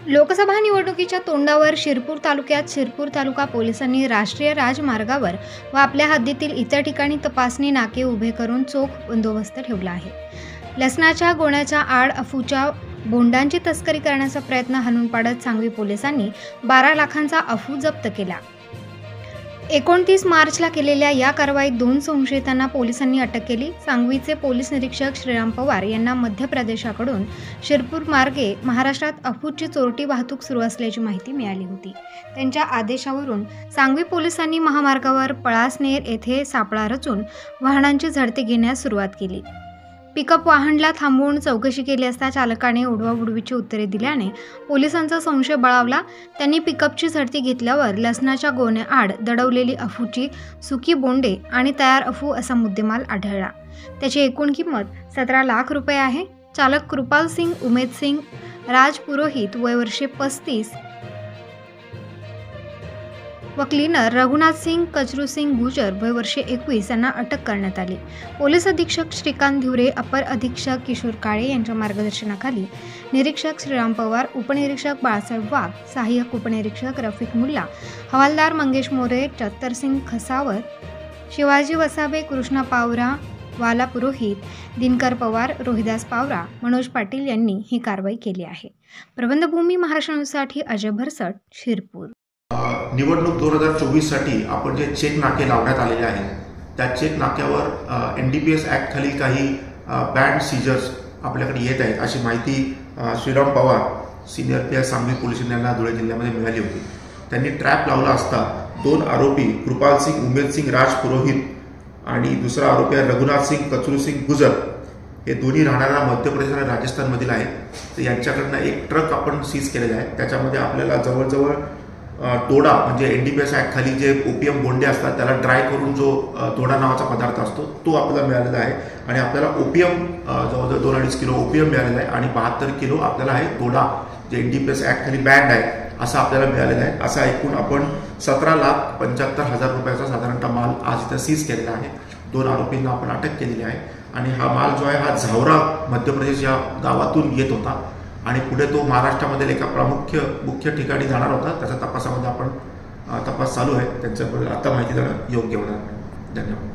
लोकसभा निवडणुकीच्या तोंडावर शिरपूर तालुक्यात शिरपूर तालुका पोलिसांनी राष्ट्रीय राजमार्गावर व आपल्या हद्दीतील इतर ठिकाणी तपासणी नाके उभे करून चोख बंदोबस्त ठेवला आहे। लसणाच्या गोण्याच्या आड अफूच्या बोंडांची तस्करी करण्याचा प्रयत्न हाणून पाडत सांगवी पोलिसांनी 12 लाखांचा अफू जप्त केला। 29 मार्चला केलेल्या या कारवाईत 2 संशयितांना पोलिसांनी अटक केली। सांगवीचे पोलीस निरीक्षक श्रीराम पवार यांना मध्य प्रदेशाकडून शिरपूर मार्गे महाराष्ट्रात अफूची चोरटी वाहतूक सुरू असल्याची माहिती मिळाली होती। त्यांच्या आदेशावरून सांगवी पोलिसांनी महामार्गावर पळासनेर येथे सापळा रचून वाहनांची झडती घेण्यास सुरुवात केली। पिकअप वाहनला थांबवून चौकशी केली असता चालकाने उडवाउडवीची उत्तरे दिल्याने पोलिसांचा संशय बळावला। त्यांनी पिकअपची झडती घेतल्यावर लसणाच्या गोण्याआड दडवलेली अफूची सुकी बोंडे आणि तयार अफू असा मुद्देमाल आढळला। त्याची एकूण किंमत 17 लाख रुपये आहे। चालक कृपाल सिंग उमेद सिंग राज पुरोहित वय वर्षे 35 व क्लीनर रघुनाथ सिंग कचरू सिंग गुजर वय वर्षे 21 यांना अटक करण्यात आली। पोलीस अधीक्षक श्रीकांत धिवरे, अपर अधीक्षक किशोर काळे यांच्या मार्गदर्शनाखाली निरीक्षक श्रीराम पवार, उपनिरीक्षक बाळासाहेब वाघ, सहाय्यक उपनिरीक्षक रफिक मुल्ला, हवालदार मंगेश मोरे, चत्तर सिंग खसावत, शिवाजी वसावे, कृष्णा पावरा, वाला पुरोहित, दिनकर पवार, रोहिदास पावरा, मनोज पाटील यांनी ही कारवाई केली आहे। प्रबंधभूमी महाराष्ट्र न्यूजसाठी अजय भरसट, शिरपूर। निवडणूक 2024 साठी आपण जे चेक नाके लावण्यात आलेले आहेत त्या चेक नाक्यावर NDPS ॲक्ट खाली काही बँड सीजर्स आपल्याकडे येत आहेत अशी माहिती Shriram Pawar senior PS Sangvi police यांना धुळे जिल्ह्यामध्ये मिळाली होती। त्यांनी ट्रॅप लावला असता 2 आरोपी कृपाल सिंग उमेद सिंग राज पुरोहित आणि दुसरा आरोपी रघुनाथ सिंग कचरू सिंग गुजर हे दोन्ही राहणारा मध्य प्रदेश आणि राजस्थानमधील आहेत। तर यांच्याकडनं एक ट्रक आपण सीज केलेला आहे। त्याच्यामध्ये आपल्याला जवळजवळ तोडा म्हणजे NDPS ॲक्ट खाली जे ओपीएम बोंडे असतात त्याला ड्राय करून जो तोडा नावाचा पदार्थ असतो तो आपल्याला मिळालेला आहे आणि आपल्याला ओपीएम जवळजवळ 2-2.5 किलो ओपीएम मिळालेला आहे आणि 72 किलो आपल्याला आहे तोडा जे NDPS ॲक्ट खाली बँड आहे असा आपल्याला मिळालेला आहे। असा एकूण आपण 17,75,000 रुपयाचा साधारणतः माल आज इथं सीज केलेला आहे। 2 आरोपींना आपण अटक केलेली आहे आणि हा माल जो आहे हा झावरा मध्य प्रदेश या गावातून येत होता आणि पुढे तो महाराष्ट्रामधील एका मुख्य ठिकाणी जाणार होता। त्याच्या तपासामध्ये आपण तपास चालू आहे। त्यांच्याबद्दल आता माहिती देणं योग्य होणार नाही। धन्यवाद।